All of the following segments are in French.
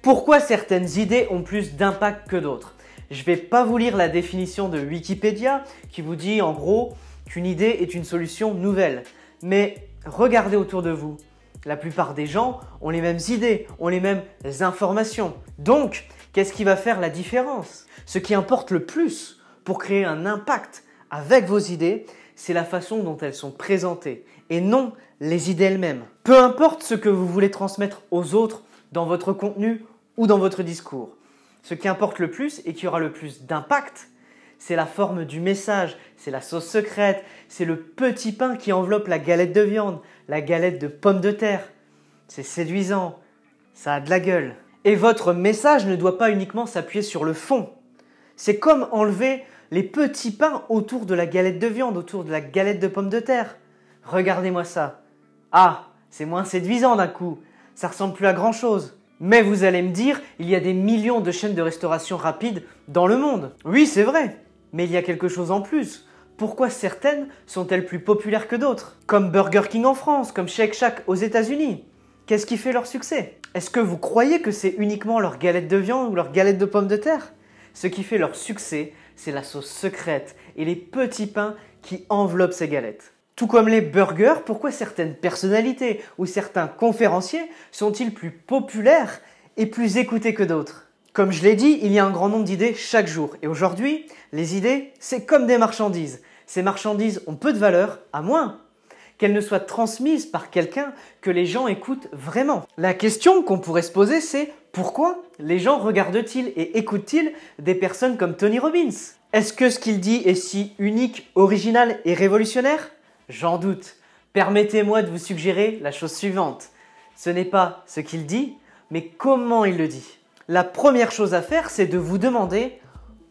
Pourquoi certaines idées ont plus d'impact que d'autres? Je ne vais pas vous lire la définition de Wikipédia qui vous dit en gros qu'une idée est une solution nouvelle. Mais regardez autour de vous. La plupart des gens ont les mêmes idées, ont les mêmes informations. Donc, qu'est-ce qui va faire la différence? Ce qui importe le plus pour créer un impact avec vos idées, c'est la façon dont elles sont présentées et non les idées elles-mêmes. Peu importe ce que vous voulez transmettre aux autres dans votre contenu ou dans votre discours. Ce qui importe le plus et qui aura le plus d'impact, c'est la forme du message, c'est la sauce secrète, c'est le petit pain qui enveloppe la galette de viande, la galette de pommes de terre. C'est séduisant, ça a de la gueule. Et votre message ne doit pas uniquement s'appuyer sur le fond. C'est comme enlever les petits pains autour de la galette de viande, autour de la galette de pommes de terre. Regardez-moi ça. Ah, c'est moins séduisant d'un coup, ça ressemble plus à grand chose. Mais vous allez me dire, il y a des millions de chaînes de restauration rapide dans le monde. Oui, c'est vrai, mais il y a quelque chose en plus. Pourquoi certaines sont-elles plus populaires que d'autres? Comme Burger King en France, comme Shake Shack aux États-Unis. Qu'est-ce qui fait leur succès? Est-ce que vous croyez que c'est uniquement leur galette de viande ou leur galette de pommes de terre? Ce qui fait leur succès, c'est la sauce secrète et les petits pains qui enveloppent ces galettes. Tout comme les burgers, pourquoi certaines personnalités ou certains conférenciers sont-ils plus populaires et plus écoutés que d'autres? Comme je l'ai dit, il y a un grand nombre d'idées chaque jour. Et aujourd'hui, les idées, c'est comme des marchandises. Ces marchandises ont peu de valeur, à moins qu'elles ne soient transmises par quelqu'un que les gens écoutent vraiment. La question qu'on pourrait se poser, c'est pourquoi les gens regardent-ils et écoutent-ils des personnes comme Tony Robbins? Est-ce que ce qu'il dit est si unique, original et révolutionnaire? J'en doute. Permettez-moi de vous suggérer la chose suivante. Ce n'est pas ce qu'il dit, mais comment il le dit. La première chose à faire, c'est de vous demander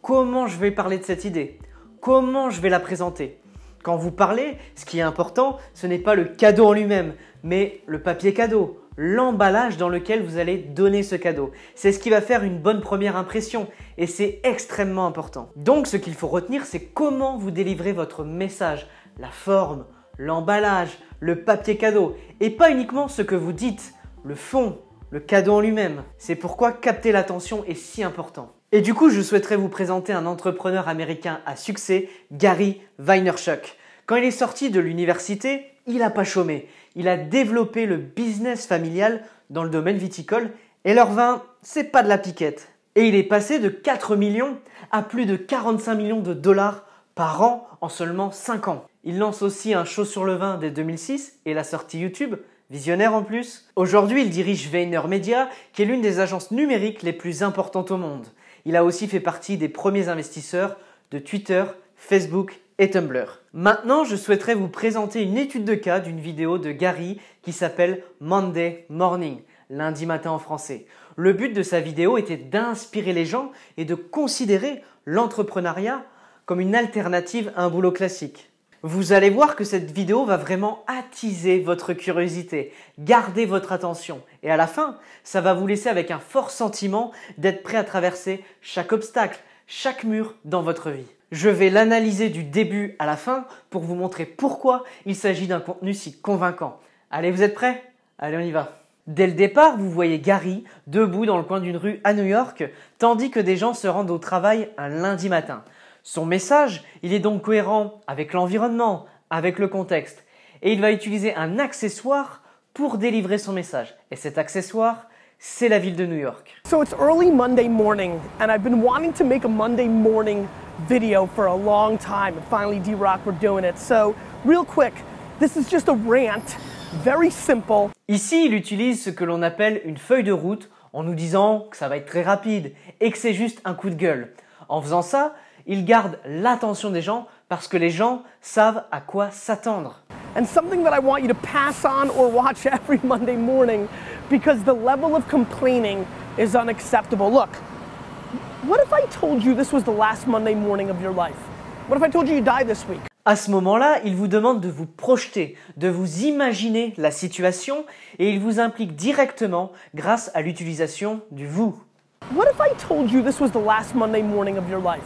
comment je vais parler de cette idée, comment je vais la présenter. Quand vous parlez, ce qui est important, ce n'est pas le cadeau en lui-même, mais le papier cadeau, l'emballage dans lequel vous allez donner ce cadeau. C'est ce qui va faire une bonne première impression et c'est extrêmement important. Donc ce qu'il faut retenir, c'est comment vous délivrez votre message, la forme, l'emballage, le papier cadeau et pas uniquement ce que vous dites, le fond, le cadeau en lui-même. C'est pourquoi capter l'attention est si important. Et du coup, je souhaiterais vous présenter un entrepreneur américain à succès, Gary Vaynerchuk. Quand il est sorti de l'université, il n'a pas chômé. Il a développé le business familial dans le domaine viticole et leur vin, c'est pas de la piquette. Et il est passé de 4 millions à plus de 45 millions de dollars par an en seulement 5 ans. Il lance aussi un show sur le vin dès 2006 et la sortie YouTube, visionnaire en plus. Aujourd'hui, il dirige VaynerMedia, qui est l'une des agences numériques les plus importantes au monde. Il a aussi fait partie des premiers investisseurs de Twitter, Facebook et Tumblr. Maintenant, je souhaiterais vous présenter une étude de cas d'une vidéo de Gary qui s'appelle Monday Morning, lundi matin en français. Le but de sa vidéo était d'inspirer les gens et de considérer l'entrepreneuriat comme une alternative à un boulot classique. Vous allez voir que cette vidéo va vraiment attiser votre curiosité, garder votre attention et à la fin, ça va vous laisser avec un fort sentiment d'être prêt à traverser chaque obstacle, chaque mur dans votre vie. Je vais l'analyser du début à la fin pour vous montrer pourquoi il s'agit d'un contenu si convaincant. Allez, vous êtes prêts? Allez, on y va. Dès le départ, vous voyez Gary debout dans le coin d'une rue à New York, tandis que des gens se rendent au travail un lundi matin. Son message, il est donc cohérent avec l'environnement, avec le contexte. Et il va utiliser un accessoire pour délivrer son message. Et cet accessoire, c'est la ville de New York. So it's early Monday morning, and I've been wanting to make a Monday morning video for a long time. And finally, D-Rock, we're doing it. So, real quick, this is just a rant, very simple. Ici, il utilise ce que l'on appelle une feuille de route en nous disant que ça va être très rapide et que c'est juste un coup de gueule. En faisant ça, il garde l'attention des gens parce que les gens savent à quoi s'attendre. And something that I want you to pass on or watch every Monday morning because the level of complaining is unacceptable. Look, what if I told you this was the last Monday morning of your life? What if I told you you die this week? À ce moment-là, il vous demande de vous projeter, de vous imaginer la situation et il vous implique directement grâce à l'utilisation du vous. What if I told you this was the last Monday morning of your life?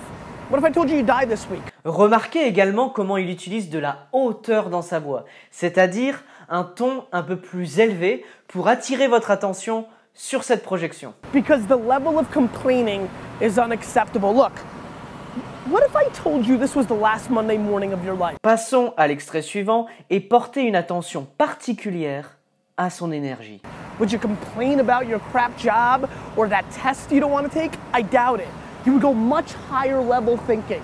What if I told you you die this week? Remarquez également comment il utilise de la hauteur dans sa voix, c'est-à-dire un ton un peu plus élevé pour attirer votre attention sur cette projection. Because the level of complaining is unacceptable. Look, what if I told you this was the last Monday morning of your life? Passons à l'extrait suivant et portez une attention particulière à son énergie. Would you complain about your crap job or that test you don't want to take? I doubt it. You would go much higher level thinking.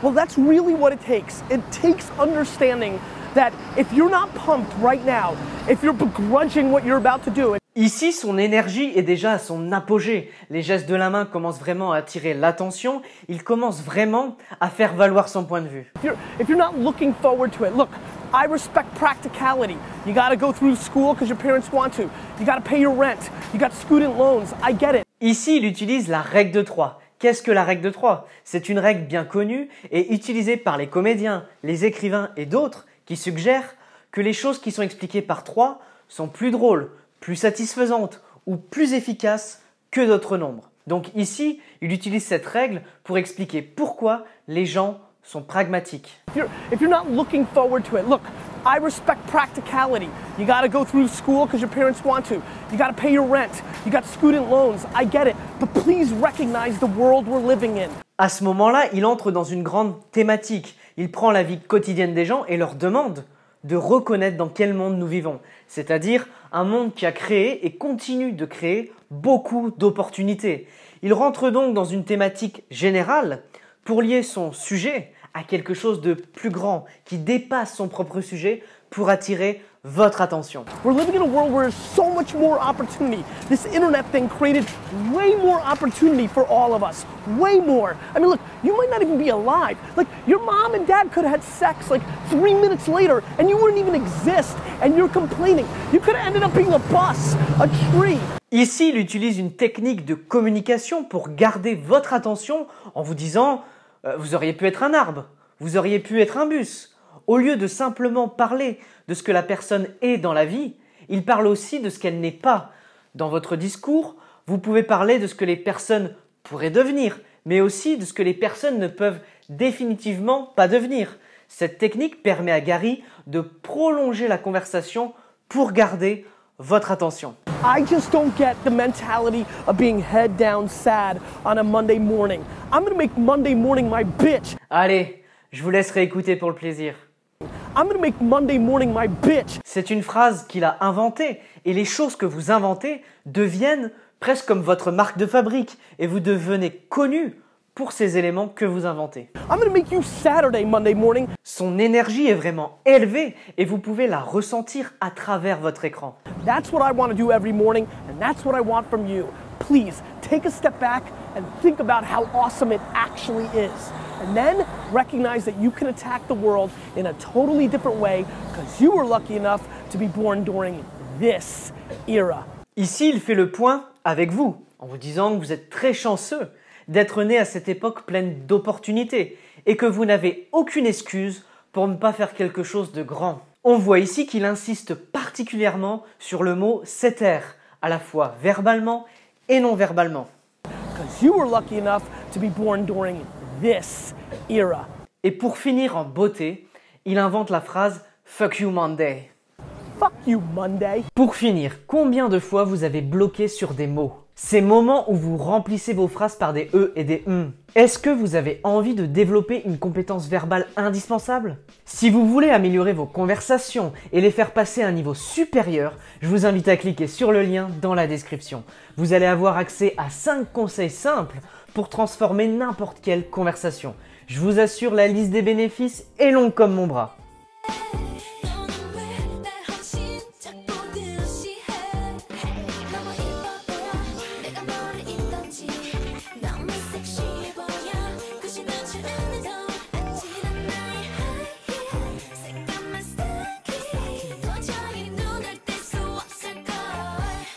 Well, that's really what it takes. It takes understanding that if you're not pumped right now, if you're begrudging what you're about to do. Ici, son énergie est déjà à son apogée. Les gestes de la main commencent vraiment à attirer l'attention. Il commence vraiment à faire valoir son point de vue. If you're not looking forward to it, look, I respect practicality. You got to go through school because your parents want to. You got to pay your rent. You got student loans. I get it. Ici, il utilise la règle de 3. Qu'est-ce que la règle de 3? C'est une règle bien connue et utilisée par les comédiens, les écrivains et d'autres qui suggèrent que les choses qui sont expliquées par 3 sont plus drôles, plus satisfaisantes ou plus efficaces que d'autres nombres. Donc ici, il utilise cette règle pour expliquer pourquoi les gens sont pragmatiques. If you're not looking forward to it, look, I respect practicality. You got to go through school because your parents want to. You got to pay your rent. You got student loans. I get it. But please recognize the world we're living in. À ce moment-là, il entre dans une grande thématique. Il prend la vie quotidienne des gens et leur demande de reconnaître dans quel monde nous vivons. C'est-à-dire un monde qui a créé et continue de créer beaucoup d'opportunités. Il rentre donc dans une thématique générale pour lier son sujet à quelque chose de plus grand, qui dépasse son propre sujet pour attirer votre attention. We're living in a world where there's so much more opportunity. This internet thing created way more opportunity for all of us. Way more. I mean, look, you might not even be alive. Like, your mom and dad could have had sex like 3 minutes later and you wouldn't even exist and you're complaining. You could have ended up being a bus, a tree. Ici, il utilise une technique de communication pour garder votre attention en vous disant vous auriez pu être un arbre, vous auriez pu être un bus. Au lieu de simplement parler de ce que la personne est dans la vie, il parle aussi de ce qu'elle n'est pas. Dans votre discours, vous pouvez parler de ce que les personnes pourraient devenir, mais aussi de ce que les personnes ne peuvent définitivement pas devenir. Cette technique permet à Gary de prolonger la conversation pour garder votre attention. I just don't get the mentality of being head down sad on a Monday morning. I'm gonna make Monday morning my bitch. Allez, je vous laisse réécouter pour le plaisir. I'm gonna make Monday morning my bitch. C'est une phrase qu'il a inventée et les choses que vous inventez deviennent presque comme votre marque de fabrique et vous devenez connu pour ces éléments que vous inventez. I'm gonna make you Saturday Monday morning. Son énergie est vraiment élevée et vous pouvez la ressentir à travers votre écran. That's what I want to do every morning, and that's what I want from you. Please take a step back and think about how awesome it actually is. And then recognize that you can attack the world in a totally different way because you were lucky enough to be born during this era. Ici, il fait le point avec vous en vous disant que vous êtes très chanceux d'être né à cette époque pleine d'opportunités et que vous n'avez aucune excuse pour ne pas faire quelque chose de grand. On voit ici qu'il insiste particulièrement sur le mot « s'éter », à la fois verbalement et non verbalement. Because you were lucky enough to be born during this era. Et pour finir en beauté, il invente la phrase « Fuck you Monday ». Fuck you, Monday. Pour finir, combien de fois vous avez bloqué sur des mots? Ces moments où vous remplissez vos phrases par des E et des Est-ce que vous avez envie de développer une compétence verbale indispensable? Si vous voulez améliorer vos conversations et les faire passer à un niveau supérieur, je vous invite à cliquer sur le lien dans la description. Vous allez avoir accès à 5 conseils simples pour transformer n'importe quelle conversation. Je vous assure, la liste des bénéfices est longue comme mon bras.